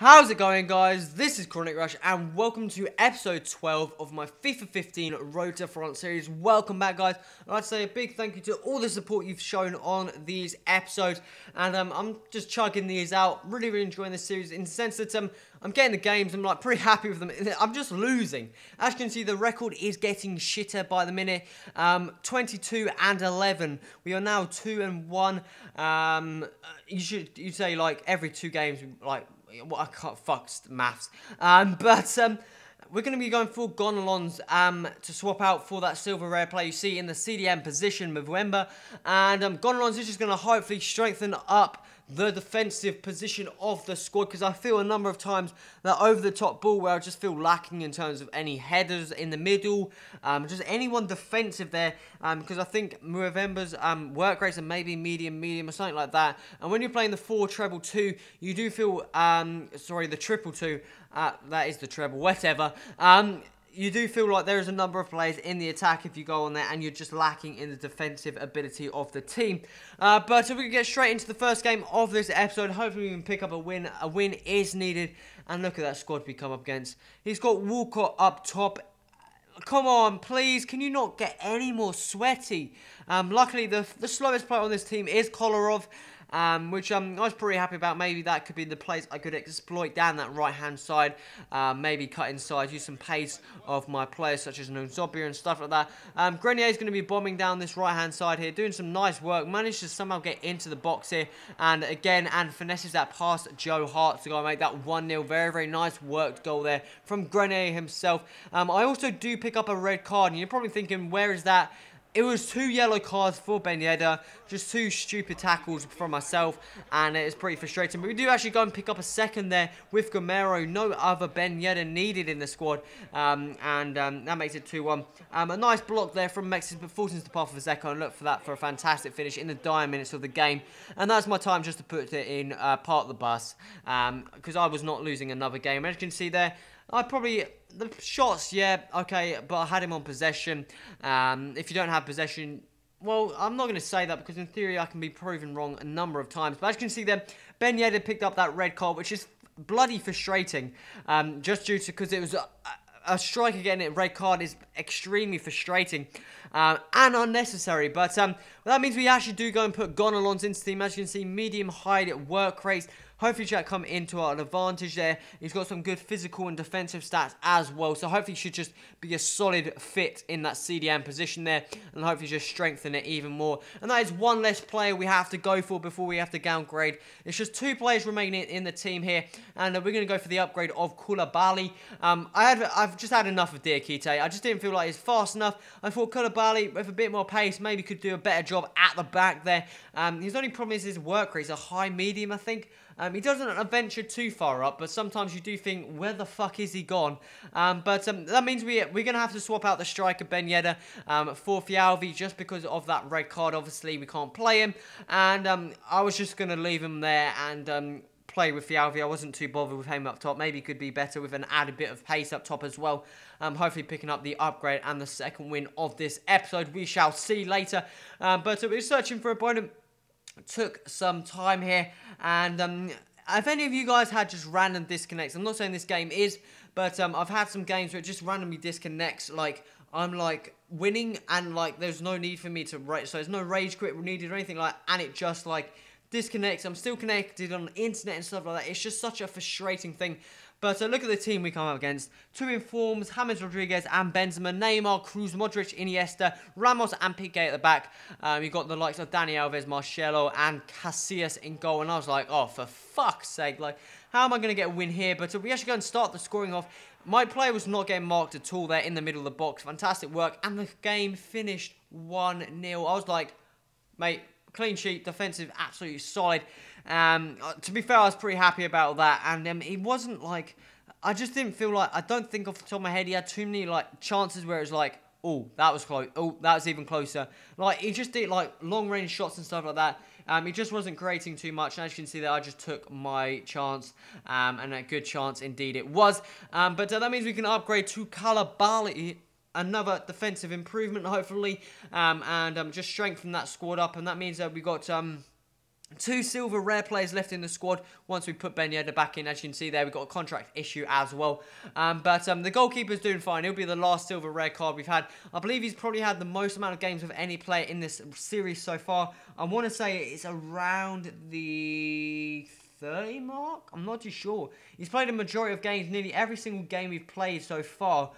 How's it going, guys? This is Chronic Rush and welcome to episode 12 of my FIFA 15 Road to France series. Welcome back, guys. I'd like to say a big thank you to all the support you've shown on these episodes, and I'm just chugging these out. Really enjoying this series in the sense that I'm getting the games. I'm like pretty happy with them. I'm just losing. As you can see, the record is getting shitter by the minute. 22 and 11. We are now 2 and 1. You'd say like every 2 games, like. Well, I can't fuck maths. We're going to be going for Gonalons to swap out for that silver rare player you see in the CDM position with Wemba. And Gonalons is just going to hopefully strengthen up the defensive position of the squad, because I feel a number of times that over the top ball where I just feel lacking in terms of any headers in the middle, just anyone defensive there, because I think Wemba's work rates are maybe medium or something like that. And when you're playing the 4-treble-2, you do feel, sorry, the triple-2, that is the treble, whatever, you do feel like there is a number of players in the attack if you go on there and you're just lacking in the defensive ability of the team. But if we can get straight into the first game of this episode, hopefully we can pick up a win. A win is needed. And look at that squad we come up against. He's got Walcott up top. Come on, please. Can you not get any more sweaty? Luckily, the slowest player on this team is Kolarov. Which I was pretty happy about. Maybe that could be the place I could exploit down that right-hand side. Maybe cut inside, use some pace of my players such as Nozobia and stuff like that. Grenier is going to be bombing down this right-hand side here, doing some nice work. Managed to somehow get into the box here. And again, finesses that past Joe Hart to go and make that 1-0. Very, very nice worked goal there from Grenier himself. I also do pick up a red card. And you're probably thinking, where is that? It was 2 yellow cards for Ben Yedder, just 2 stupid tackles from myself, and it's pretty frustrating. But we do actually go and pick up a second there with Gamero. No other Ben Yedder needed in the squad, that makes it 2-1. A nice block there from Mexis, but forces the path of Zeko, and look for that for a fantastic finish in the dying minutes of the game. And that's my time just to put it in part of the bus, because I was not losing another game. As you can see there, the shots, yeah, okay, but I had him on possession. If you don't have possession, well, I'm not going to say that because in theory I can be proven wrong a number of times. But as you can see there, Ben Yedder picked up that red card, which is bloody frustrating, just due to, because it was a striker getting a red card is extremely frustrating and unnecessary. But that means we actually do go and put Gonalons into the team. As you can see, medium high work rates. Hopefully, Jack come into our advantage there. He's got some good physical and defensive stats as well. So hopefully, he should just be a solid fit in that CDM position there. And hopefully, just strengthen it even more. And that is one less player we have to go for before we have to downgrade. It's just 2 players remaining in the team here. And we're going to go for the upgrade of Koulibaly. I've just had enough of Diakite. I just didn't feel like he's fast enough. I thought Koulibaly, with a bit more pace, maybe could do a better job at the back there. His only problem is his work rate. He's a high medium, I think. He doesn't venture too far up, but sometimes you do think, where the fuck is he gone? That means we're going to have to swap out the striker, Ben Yedder, for Fialvi, just because of that red card. Obviously, we can't play him, and I was just going to leave him there and play with Fialvi. I wasn't too bothered with him up top. Maybe he could be better with an added bit of pace up top as well. Hopefully picking up the upgrade and the second win of this episode. We shall see later. But we're searching for an opponent. Took some time here, and if any of you guys had just random disconnects, I'm not saying this game is, but I've had some games where it just randomly disconnects, like I'm like winning and like there's no need for me to rage, so there's no rage quit needed or anything like, and it just like disconnects. I'm still connected on the internet and stuff like that. It's just such a frustrating thing. But look at the team we come up against. 2 informs, James Rodriguez and Benzema, Neymar, Cruz, Modric, Iniesta, Ramos and Piqué at the back. You've got the likes of Dani Alves, Marcelo and Casillas in goal. And I was like, oh, for fuck's sake, like, how am I going to get a win here? But we actually go and start the scoring off. My player was not getting marked at all there in the middle of the box. Fantastic work. And the game finished 1-0. I was like, mate, clean sheet, defensive, absolutely solid. To be fair, I was pretty happy about that, and it wasn't like, I just didn't feel like, I don't think off the top of my head he had too many like chances where it was like, oh, that was close, oh, that was even closer. Like, he just did like long range shots and stuff like that. He just wasn't creating too much, and as you can see there, I just took my chance, and a good chance indeed it was. But that means we can upgrade to Koulibaly, another defensive improvement hopefully, and just strengthen that squad up, and that means that we got 2 silver rare players left in the squad once we put Ben Yedder back in. As you can see there, we've got a contract issue as well. But the goalkeeper's doing fine. He'll be the last silver rare card we've had. I believe he's probably had the most amount of games of any player in this series so far. I want to say it's around the 30 mark? I'm not too sure. He's played a majority of games, nearly every single game we've played so far.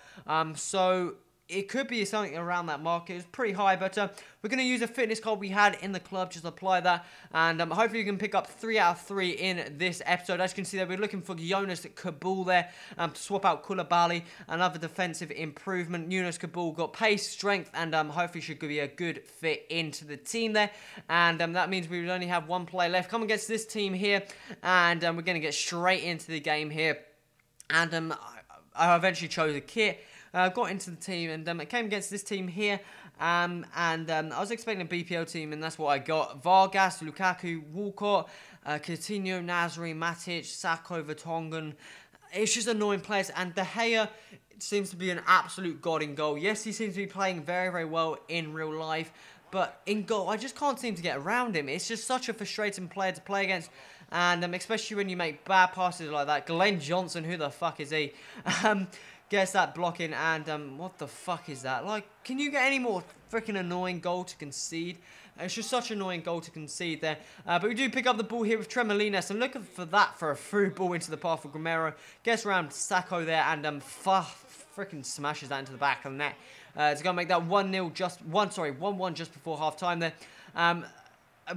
So it could be something around that mark. It was pretty high, but we're going to use a fitness card we had in the club, just apply that, and hopefully you can pick up 3 out of 3 in this episode. As you can see there, we're looking for Jonas Kabul there to swap out Koulibaly, another defensive improvement. Jonas Kabul got pace, strength, and hopefully should be a good fit into the team there, and that means we would only have 1 player left. Come against this team here, and we're going to get straight into the game here, and I eventually chose a kit. Got into the team, and it came against this team here, and I was expecting a BPL team, and that's what I got. Vargas, Lukaku, Walcott, Coutinho, Nasri, Matic, Sacco, Vertonghen. It's just annoying players, and De Gea seems to be an absolute god in goal. Yes, he seems to be playing very, very well in real life, but in goal, I just can't seem to get around him. It's just such a frustrating player to play against, and especially when you make bad passes like that. Glenn Johnson, who the fuck is he? Gets that blocking, and what the fuck is that? Like, can you get any more freaking annoying goal to concede? It's just such an annoying goal to concede there. But we do pick up the ball here with Tremolinas, and looking for that for a through ball into the path of Gamero. Gets around Sacco there, and freaking smashes that into the back of the net. It's going to make that 1-1 just before half time there.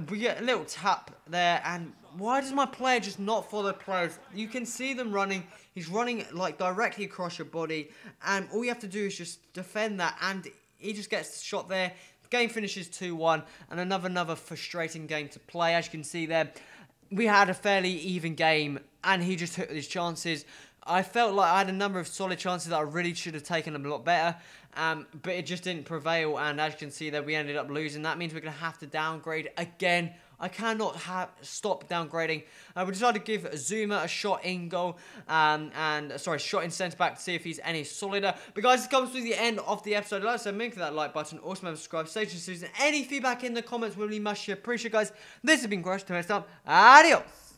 We get a little tap there, and why does my player just not follow players? You can see them running. He's running like directly across your body, and all you have to do is just defend that, and he just gets shot there. Game finishes 2-1, and another frustrating game to play. As you can see there, we had a fairly even game, and he just took his chances. I felt like I had a number of solid chances that I really should have taken a lot better, but it just didn't prevail, and as you can see there, we ended up losing. That means we're going to have to downgrade again. I cannot stop downgrading. We decided to give Zuma a shot in goal, shot in centre back to see if he's any solider. But guys, this comes to the end of the episode. Like I said, make that like button, also remember to subscribe, stay tuned. Any feedback in the comments will be much appreciated, guys. This has been Crush. Till next time, adios.